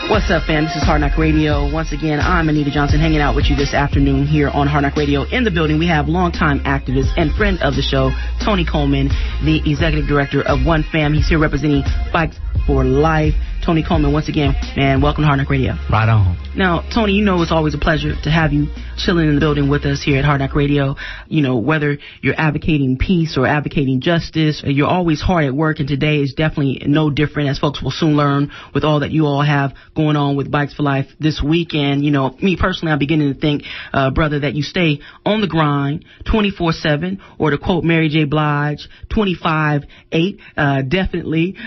What's up, fam? This is Hard Knock Radio. Once again, I'm Anita Johnson hanging out with you this afternoon here on Hard Knock Radio. In the building, we have longtime activist and friend of the show, Tony Coleman, the executive director of One Fam. He's here representing Bikes for Life. Tony Coleman, once again, man, welcome to Hard Knock Radio. Right on. Now, Tony, you know it's always a pleasure to have you chilling in the building with us here at Hard Knock Radio. You know, whether you're advocating peace or advocating justice, you're always hard at work, and today is definitely no different, as folks will soon learn with all that you all have going on with Bikes for Life this weekend. You know, me personally, I'm beginning to think, brother, that you stay on the grind 24/7, or to quote Mary J. Blige, 25/8, definitely.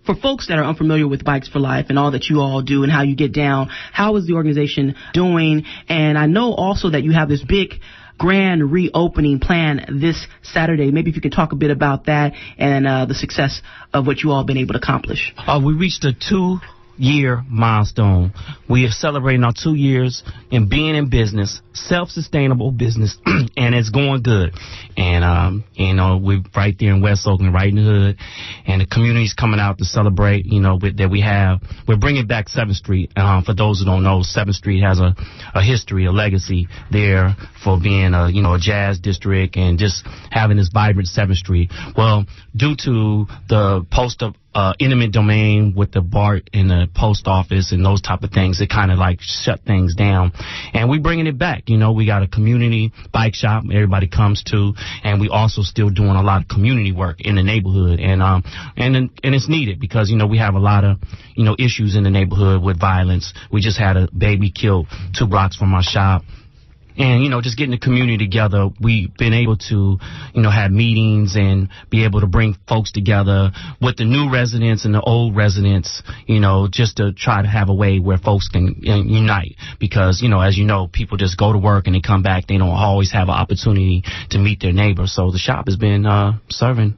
For folks that are unfamiliar with Bikes for Life and all that you all do and how you get down, how is the organization doing? And I know also that you have this big grand reopening plan this Saturday. Maybe if you could talk a bit about that and the success of what you all have been able to accomplish. We reached a 2-year milestone. We are celebrating our 2 years in being in business, self-sustainable business, and it's going good. And, you know, we're right there in West Oakland, right in the hood, and the community's coming out to celebrate, you know, that we have. We're bringing back 7th Street. For those who don't know, 7th Street has a history, a legacy there for being a jazz district and just having this vibrant 7th Street. Well, due to the post of eminent domain with the BART and the post office and those type of things, it kind of like shut things down. And we're bringing it back. You know, we got a community bike shop everybody comes to, and we also still doing a lot of community work in the neighborhood. And it's needed because, you know, we have a lot of, you know, issues in the neighborhood with violence. We just had a baby killed 2 blocks from our shop. And, you know, just getting the community together, we've been able to, you know, have meetings and be able to bring folks together with the new residents and the old residents, you know, just to try to have a way where folks can unite. Because, you know, as you know, people just go to work and they come back. They don't always have an opportunity to meet their neighbors. So the shop has been serving.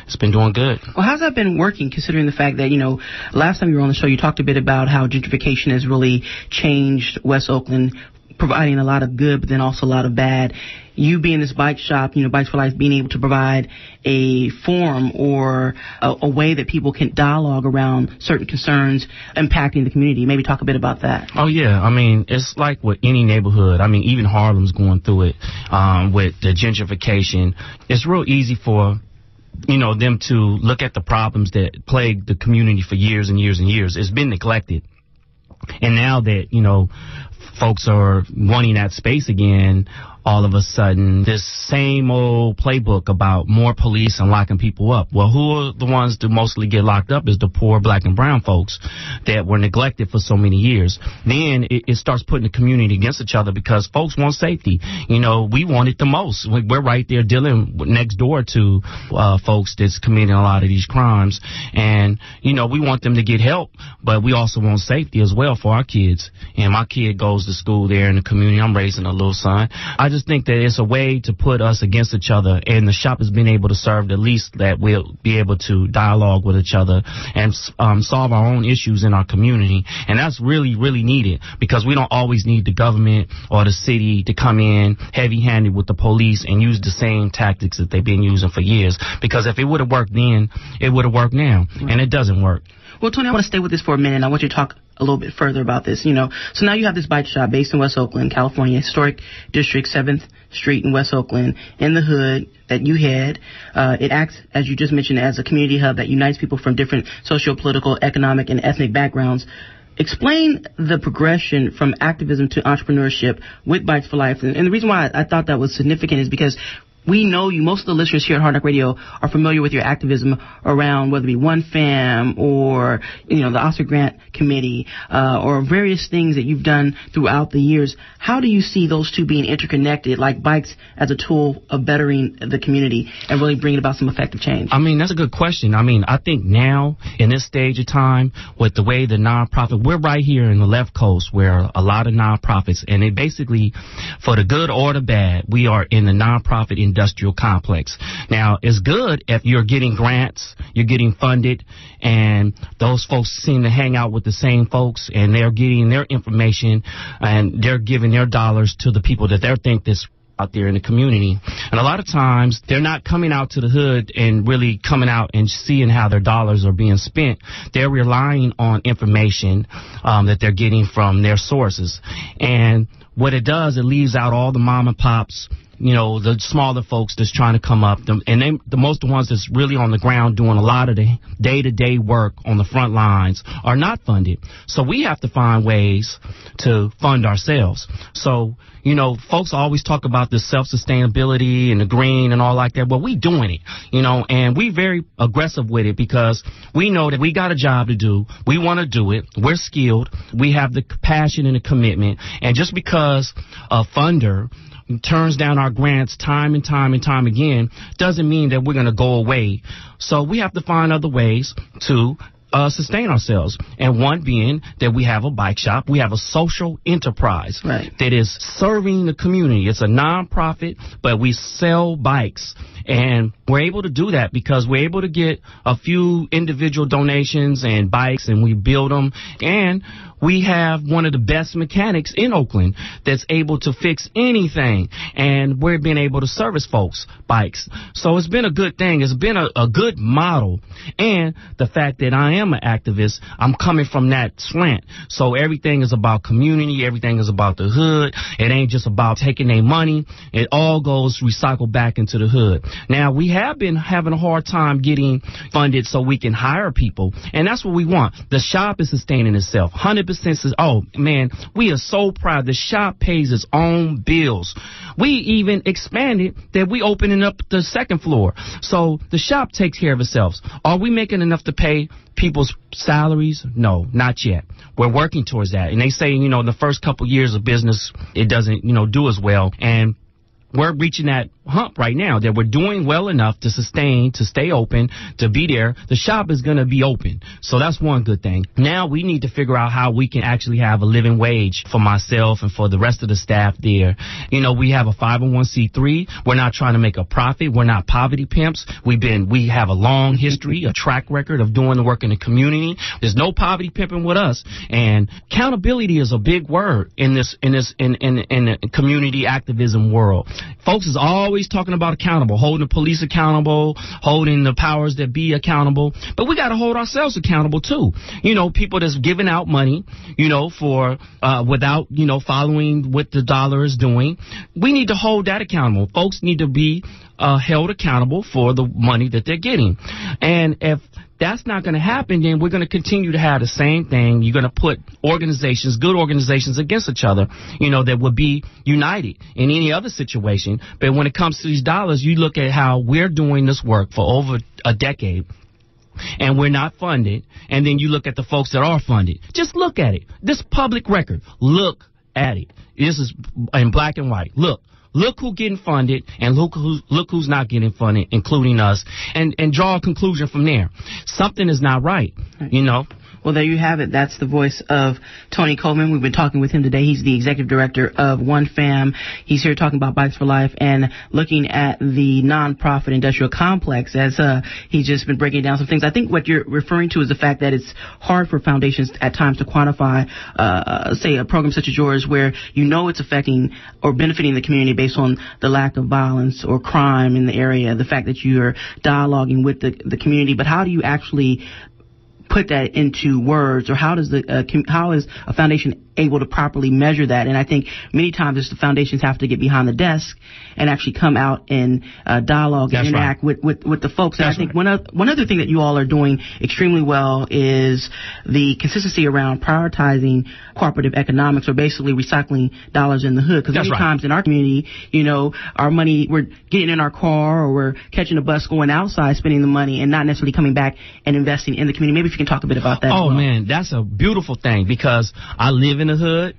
It's been doing good. Well, how's that been working, considering the fact that, you know, last time you were on the show, you talked a bit about how gentrification has really changed West Oakland, providing a lot of good, but then also a lot of bad. You being this bike shop, you know, Bikes for Life, being able to provide a forum or a way that people can dialogue around certain concerns impacting the community. Maybe talk a bit about that. Oh, yeah. I mean, it's like with any neighborhood. I mean, even Harlem's going through it with the gentrification. It's real easy for, you know, them to look at the problems that plagued the community for years and years and years. It's been neglected. And now that, you know, folks are wanting that space again, all of a sudden, this same old playbook about more police and locking people up. Well, who are the ones that mostly get locked up is the poor black and brown folks that were neglected for so many years. Then it starts putting the community against each other because folks want safety. You know, we want it the most. We're right there dealing next door to folks that's committing a lot of these crimes. And, you know, we want them to get help, but we also want safety as well for our kids. And my kid goes to school there in the community. I'm raising a little son. I just think that it's a way to put us against each other, and the shop has been able to serve the least that we'll be able to dialogue with each other and solve our own issues in our community. And that's really, really needed because we don't always need the government or the city to come in heavy-handed with the police and use the same tactics that they've been using for years. Because if it would have worked then, it would have worked now, and it doesn't work. Well, Tony, I want to stay with this for a minute. I want you to talk a little bit further about this. You know, so now you have this bike shop based in West Oakland, California, historic district, 7th Street in West Oakland, in the hood that you head. It acts, as you just mentioned, as a community hub that unites people from different socio-political, economic, and ethnic backgrounds. Explain the progression from activism to entrepreneurship with Bikes for Life. And the reason why I thought that was significant is because we know you, most of the listeners here at Hard Knock Radio are familiar with your activism around whether it be One Fam or, you know, the Oscar Grant Committee, or various things that you've done throughout the years. How do you see those two being interconnected, like bikes as a tool of bettering the community and really bringing about some effective change? I mean, that's a good question. I mean, I think now in this stage of time with the way the nonprofit, we're right here in the left coast where a lot of nonprofits, and they basically, for the good or the bad, we are in the nonprofit industrial complex. Now, it's good if you're getting grants, you're getting funded, and those folks seem to hang out with the same folks, and they're getting their information, and they're giving their dollars to the people that they think that's out there in the community. And a lot of times they're not coming out to the hood and really coming out and seeing how their dollars are being spent. They're relying on information that they're getting from their sources. And what it does, it leaves out all the mom and pops, you know, the smaller folks that's trying to come up, and the ones that's really on the ground doing a lot of the day-to-day work on the front lines are not funded. So we have to find ways to fund ourselves. So, you know, folks always talk about the self-sustainability and the green and all like that. Well, we doing it, you know, and we very aggressive with it because we know that we got a job to do. We want to do it. We're skilled. We have the passion and the commitment. And just because a funder turns down our grants time and time again doesn't mean that we're going to go away. So we have to find other ways to sustain ourselves. And one being that we have a bike shop. We have a social enterprise that is serving the community. It's a nonprofit, but we sell bikes. And we're able to do that because we're able to get a few individual donations and bikes, and we build them. And we have one of the best mechanics in Oakland that's able to fix anything. And we're being able to service folks' bikes. So it's been a good thing. It's been a good model. And the fact that I am an activist, I'm coming from that slant. So everything is about community. Everything is about the hood. It ain't just about taking their money. It all goes recycled back into the hood. Now, we have been having a hard time getting funded so we can hire people. And that's what we want. The shop is sustaining itself. 100% says, oh, man, we are so proud. The shop pays its own bills. We even expanded that we opening up the second floor. So the shop takes care of itself. Are we making enough to pay people's salaries? No, not yet. We're working towards that. And they say, you know, the first couple years of business, it doesn't, you know, do as well. And we're reaching that hump right now that we're doing well enough to sustain, to stay open, to be there. The shop is going to be open. So that's one good thing. Now we need to figure out how we can actually have a living wage for myself and for the rest of the staff there. You know, we have a 501c3. We're not trying to make a profit. We're not poverty pimps. We have a long history, a track record of doing the work in the community. There's no poverty pimping with us. And accountability is a big word in the community activism world. Folks is always talking about accountable, holding the police accountable, holding the powers that be accountable. But we got to hold ourselves accountable, too. You know, people that's giving out money, you know, for without, you know, following what the dollar is doing. We need to hold that accountable. Folks need to be held accountable for the money that they're getting. And if that's not going to happen, then we're going to continue to have the same thing. You're going to put organizations, good organizations, against each other, you know, that would be united in any other situation. But when it comes to these dollars, you look at how we're doing this work for over a decade, and we're not funded. And then you look at the folks that are funded. Just look at it. This public record. Look at it. This is in black and white. Look who's getting funded and look who's not getting funded, including us, and draw a conclusion from there. Something is not right, you know. Well, there you have it. That's the voice of Tony Coleman. We've been talking with him today. He's the executive director of One Fam. He's here talking about Bikes for Life and looking at the nonprofit industrial complex as he's just been breaking down some things. I think what you're referring to is the fact that it's hard for foundations at times to quantify, say, a program such as yours where you know it's affecting or benefiting the community based on the lack of violence or crime in the area, the fact that you're dialoguing with the community. But how do you actually put that into words, or how is a foundation able to properly measure that? And I think many times the foundations have to get behind the desk and actually come out and dialogue and interact with the folks. And I think one other thing that you all are doing extremely well is the consistency around prioritizing cooperative economics, or basically recycling dollars in the hood. Because many times in our community, you know, our money, we're getting in our car or we're catching a bus going outside, spending the money, and not necessarily coming back and investing in the community. Maybe if you can talk a bit about that. Oh, man, that's a beautiful thing, because I live in the hood.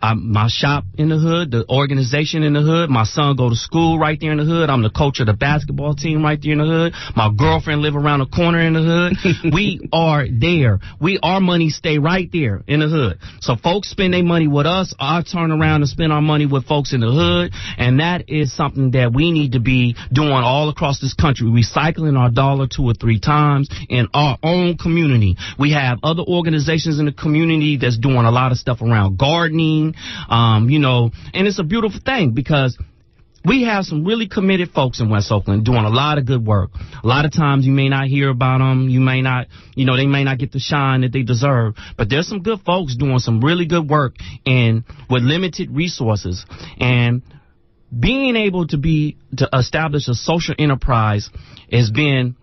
My shop in the hood, the organization in the hood. My son go to school right there in the hood. I'm the coach of the basketball team right there in the hood. My girlfriend live around the corner in the hood. We are there. Our money stay right there in the hood. So folks spend their money with us. I turn around and spend our money with folks in the hood. And that is something that we need to be doing all across this country, recycling our dollar 2 or 3 times in our own community. We have other organizations in the community that's doing a lot of stuff around gardening. You know, and it's a beautiful thing, because we have some really committed folks in West Oakland doing a lot of good work. A lot of times you may not hear about them. You may not, they may not get the shine that they deserve. But there's some good folks doing some really good work with limited resources. And being able to establish a social enterprise has been,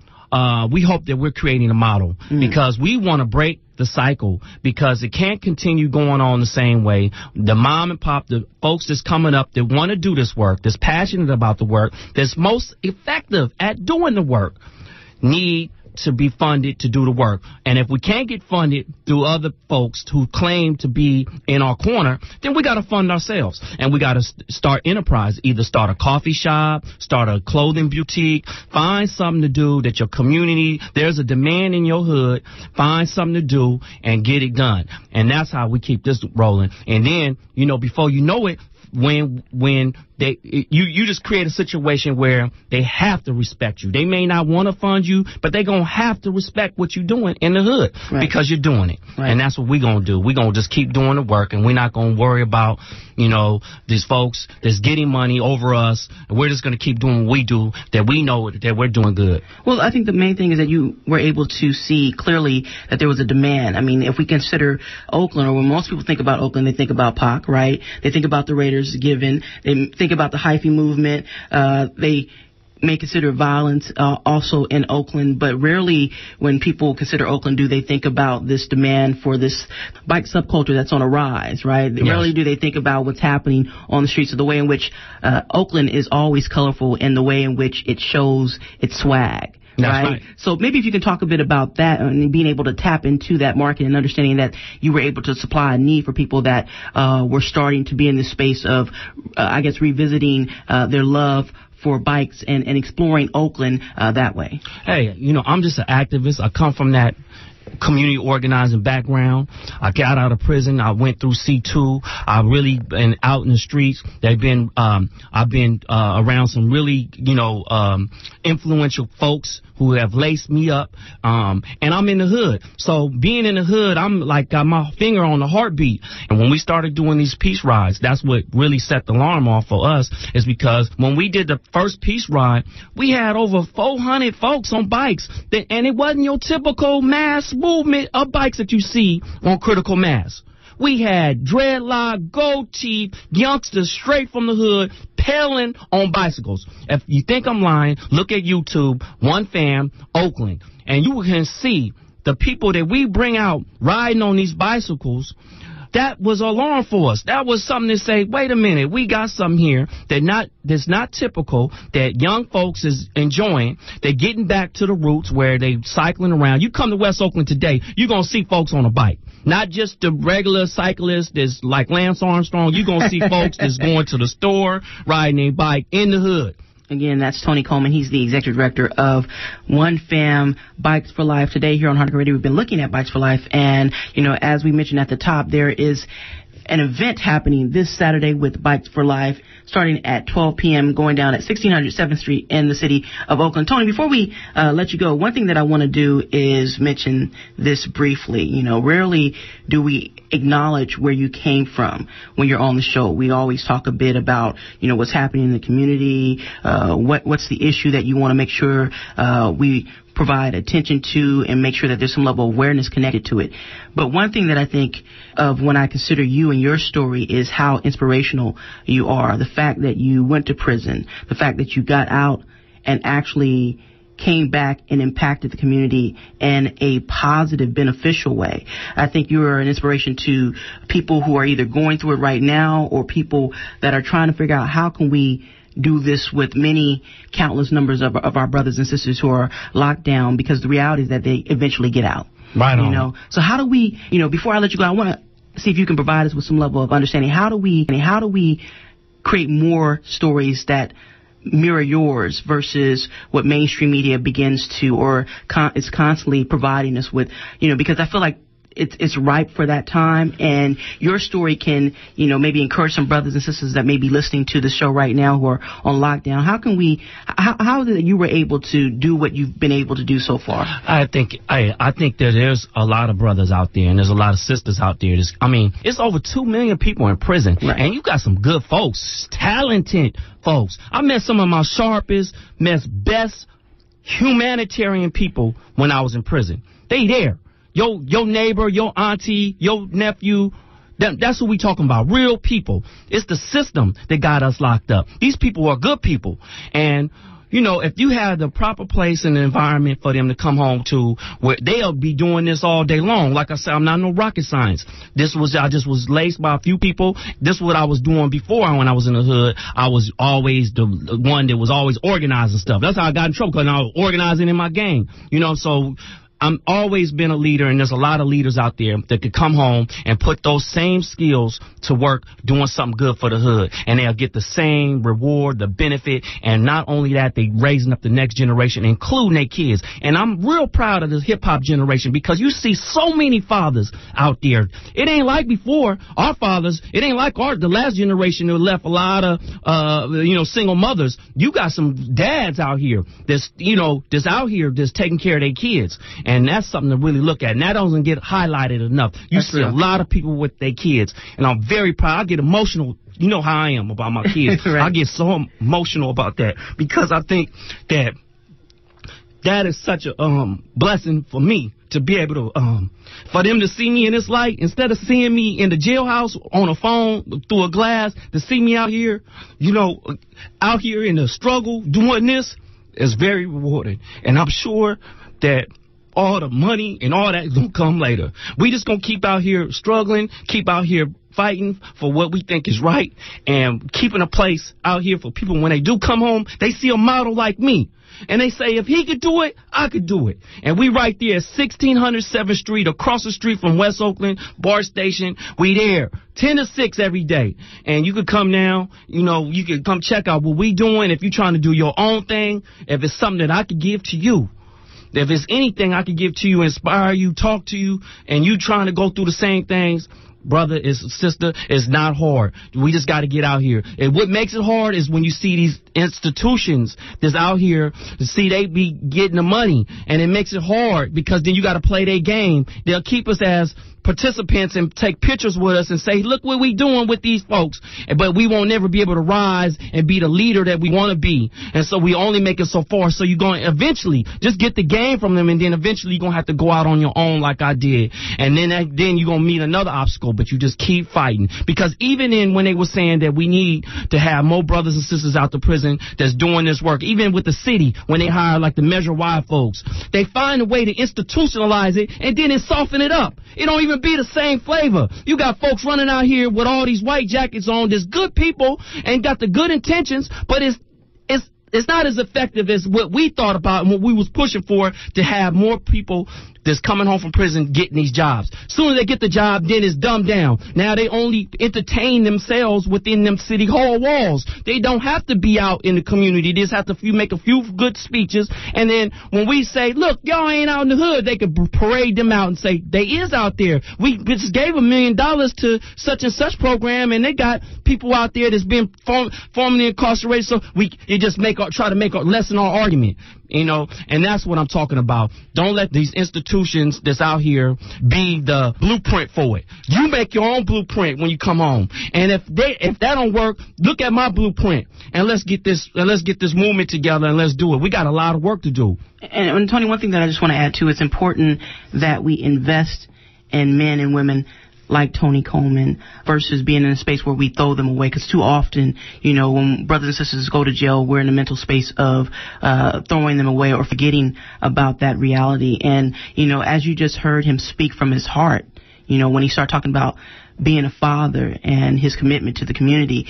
we hope that we're creating a model because we want to break the cycle, because it can't continue going on the same way. The mom and pop, the folks that's coming up that want to do this work, that's passionate about the work, that's most effective at doing the work, need to be funded to do the work. And if we can't get funded through other folks who claim to be in our corner, then we got to fund ourselves. And we got to start enterprise, either start a coffee shop, start a clothing boutique, find something to do that your community, there's a demand in your hood, find something to do and get it done. And that's how we keep this rolling. And then, before you know it, when you just create a situation where they have to respect you. They may not want to fund you, but they're going to have to respect what you're doing in the hood because you're doing it. Right. And that's what we're going to do. We're going to just keep doing the work, and we're not going to worry about, these folks that's getting money over us. We're just going to keep doing what we do, that we know that we're doing good. Well, I think the main thing is that you were able to see clearly that there was a demand. I mean, if we consider Oakland, or when most people think about Oakland, they think about Pac, right? They think about the Raiders given. They think about the hyphy movement. They may consider violence also in Oakland, but rarely when people consider Oakland do they think about this demand for this bike subculture that's on a rise, right? Yes. Rarely do they think about what's happening on the streets, or the way in which Oakland is always colorful in the way in which it shows its swag. Right. So maybe if you can talk a bit about that and being able to tap into that market and understanding that you were able to supply a need for people that were starting to be in this space of, revisiting their love for bikes and exploring Oakland that way. Hey, I'm just an activist. I come from that community organizing background. I got out of prison. I went through C2. I've really been out in the streets. I've been around some really, influential folks who have laced me up. And I'm in the hood. So being in the hood, I'm like got my finger on the heartbeat. And when we started doing these peace rides, that's what really set the alarm off for us, is because when we did the first peace ride, we had over 400 folks on bikes. And it wasn't your typical mass movement of bikes that you see on Critical Mass. We had dreadlock, gold teeth, youngsters straight from the hood, pedaling on bicycles. If you think I'm lying, look at YouTube, One Fam, Oakland, and you can see the people that we bring out riding on these bicycles. That was alarm for us. That was something to say, wait a minute, we got something here that's not typical, that young folks is enjoying. They're getting back to the roots where they cycling around. You come to West Oakland today, you're going to see folks on a bike. Not just the regular cyclist that's like Lance Armstrong. You're going to see folks that's going to the store, riding a bike in the hood. Again, that's Tony Coleman. He's the executive director of One Fam Bikes for Life. Today here on Hard Radio, we've been looking at Bikes for Life. And, as we mentioned at the top, there is an event happening this Saturday with Bikes for Life, starting at 12 p.m., going down at 1600 7th Street in the city of Oakland. Tony, before we let you go, one thing that I want to do is mention this briefly. Rarely do we acknowledge where you came from when you're on the show. We always talk a bit about, what's happening in the community, what's the issue that you want to make sure we provide attention to and make sure that there's some level of awareness connected to it. But one thing that I think of when I consider you and your story is how inspirational you are. The fact that you went to prison, the fact that you got out and actually came back and impacted the community in a positive, beneficial way. I think you are an inspiration to people who are either going through it right now or people that are trying to figure out how can we do this with many countless numbers of our brothers and sisters who are locked down, because the reality is that they eventually get out. Right on. So how do we, before I let you go, I want to see if you can provide us with some level of understanding. How do we create more stories that mirror yours versus what mainstream media begins to or is constantly providing us with, because I feel like it's ripe for that time, and your story can, maybe encourage some brothers and sisters that may be listening to the show right now who are on lockdown. How that you were able to do what you've been able to do so far? I think that there's a lot of brothers out there, and there's a lot of sisters out there. It's over 2 million people in prison, right. And you got some good folks, talented folks. I met some of my sharpest, best humanitarian people when I was in prison. They there. Your neighbor, your auntie, your nephew, that's what we talking about. Real people. It's the system that got us locked up. These people are good people. And, if you had the proper place and the environment for them to come home to, where they'll be doing this all day long. Like I said, I'm not no rocket science. I just was laced by a few people. This is what I was doing before when I was in the hood. I was always the one that was always organizing stuff. That's how I got in trouble, because I was organizing in my gang. So I'm always been a leader, and there's a lot of leaders out there that could come home and put those same skills to work doing something good for the hood, and they'll get the same reward, the benefit, and not only that, they raising up the next generation, including their kids. And I'm real proud of this hip-hop generation, because you see so many fathers out there. It ain't like before. Our fathers, it ain't like the last generation who left a lot of, single mothers. You got some dads out here that's out here that's taking care of their kids. And that's something to really look at. And that doesn't get highlighted enough. You see a lot of people with their kids. And I'm very proud. I get emotional. You know how I am about my kids. Right. I get so emotional about that, because I think that is such a blessing for me to be able to, for them to see me in this light, instead of seeing me in the jailhouse on a phone through a glass, to see me out here, out here in the struggle doing this is very rewarding. And I'm sure that all the money and all that is going to come later. We just going to keep out here struggling, keep out here fighting for what we think is right, and keeping a place out here for people when they do come home, they see a model like me. And they say, if he could do it, I could do it. And we right there at 1600 7th Street, across the street from West Oakland, BART Station. We there, 10 to 6 every day. And you could come now, you could come check out what we doing. If you're trying to do your own thing, if it's something that I could give to you, if it's anything I could give to you, inspire you, talk to you, and you trying to go through the same things, brother, sister, it's not hard. We just got to get out here. And what makes it hard is when you see these institutions that's out here, to see they be getting the money, and it makes it hard, because then you got to play their game. They'll keep us as participants and take pictures with us and say, look what we doing with these folks. But we won't never be able to rise and be the leader that we want to be. And so we only make it so far. So you're going to eventually just get the game from them, and then eventually you're going to have to go out on your own like I did. And then you're going to meet another obstacle, but you just keep fighting. Because even when they were saying that we need to have more brothers and sisters out the prison that's doing this work, even with the city, when they hire like the Measure Y folks, they find a way to institutionalize it, and then it soften it up. It don't even be the same flavor. You got folks running out here with all these white jackets on. There's good people and got the good intentions, but it's not as effective as what we thought about and what we was pushing for, to have more people that's coming home from prison getting these jobs. As soon as they get the job, then it's dumbed down. Now they only entertain themselves within them city hall walls. They don't have to be out in the community. They just have to make a few good speeches. And then when we say, look, y'all ain't out in the hood, they could parade them out and say, they is out there. We just gave $1 million to such and such program, and they got people out there that's been formerly incarcerated. So you just try to lessen our argument. And that's what I'm talking about. Don't let these institutions that's out here be the blueprint for it. You make your own blueprint when you come home. And if that don't work, look at my blueprint, and let's get this movement together, and let's do it. We got a lot of work to do. And Tony, one thing that I just want to add too, it's important that we invest in men and women like Tony Coleman versus being in a space where we throw them away. Because too often, when brothers and sisters go to jail, we're in the mental space of throwing them away or forgetting about that reality. And, as you just heard him speak from his heart, when he started talking about being a father and his commitment to the community,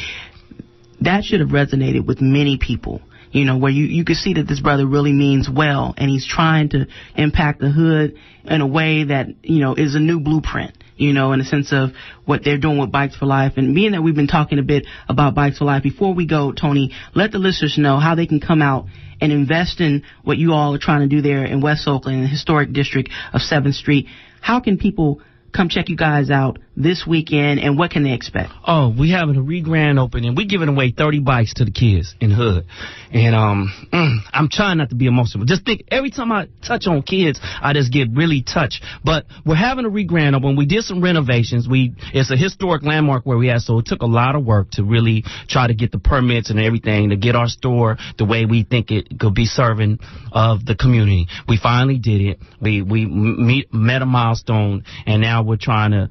that should have resonated with many people. Where you could see that this brother really means well, and he's trying to impact the hood in a way that, is a new blueprint, in the sense of what they're doing with Bikes for Life. And being that we've been talking a bit about Bikes for Life, before we go, Tony, let the listeners know how they can come out and invest in what you all are trying to do there in West Oakland, in the historic district of 7th Street. how can people come check you guys out this weekend, and what can they expect? Oh, we having a re-grand opening. We giving away 30 bikes to the kids in the hood. And I'm trying not to be emotional. Just think, every time I touch on kids, I just get really touched. But we're having a re-grand opening. We did some renovations. It's a historic landmark where we at, so it took a lot of work to really try to get the permits and everything to get our store the way we think it could be serving of the community. We finally did it. We met a milestone, and now we're trying to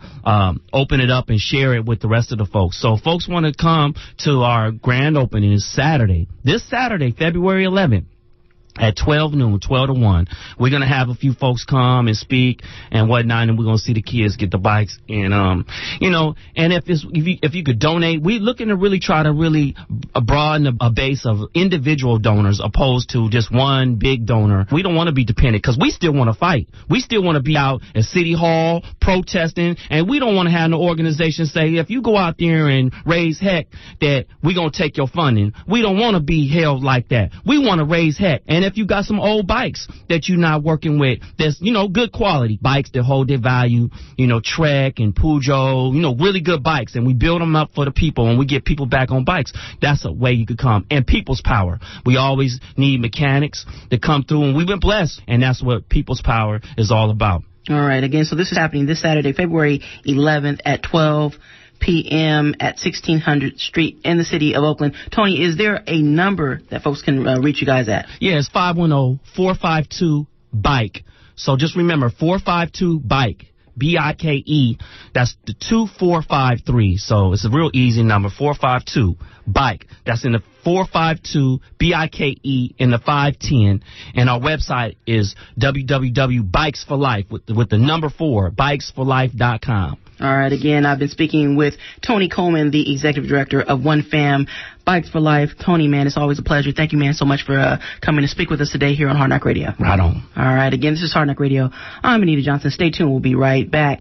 open it up and share it with the rest of the folks. So if folks want to come to our grand opening, is Saturday. This Saturday, February 11th. At 12 noon, 12 to 1, we're going to have a few folks come and speak and whatnot, and we're going to see the kids get the bikes. And, you know, and if you could donate, we're looking to really try to really broaden a base of individual donors opposed to just one big donor. We don't want to be dependent because we still want to fight. We still want to be out at City Hall protesting, and we don't want to have no organization say, if you go out there and raise heck, that we're going to take your funding. We don't want to be held like that. We want to raise heck. And if you got some old bikes that you're not working with, that's, you know, good quality bikes that hold their value, you know, Trek and Peugeot, you know, really good bikes, and we build them up for the people and we get people back on bikes, that's a way you could come. And people's power. We always need mechanics to come through, and we've been blessed, and that's what people's power is all about. All right. Again, so this is happening this Saturday, February 11th at 12 p.m. at 1600 Street in the city of Oakland. Tony, is there a number that folks can reach you guys at? Yeah, it's 510-452-BIKE. So just remember, 452-BIKE. B-I-K-E. That's the 2453. So it's a real easy number, 452-BIKE. That's in the 452 B-I-K-E in the 510. And our website is www.bikesforlife with the number 4, bikesforlife.com. All right. Again, I've been speaking with Tony Coleman, the executive director of One Fam, Bikes for Life. Tony, man, it's always a pleasure. Thank you, man, so much for coming to speak with us today here on Hard Knock Radio. Right on. All right. Again, this is Hard Knock Radio. I'm Anita Johnson. Stay tuned. We'll be right back.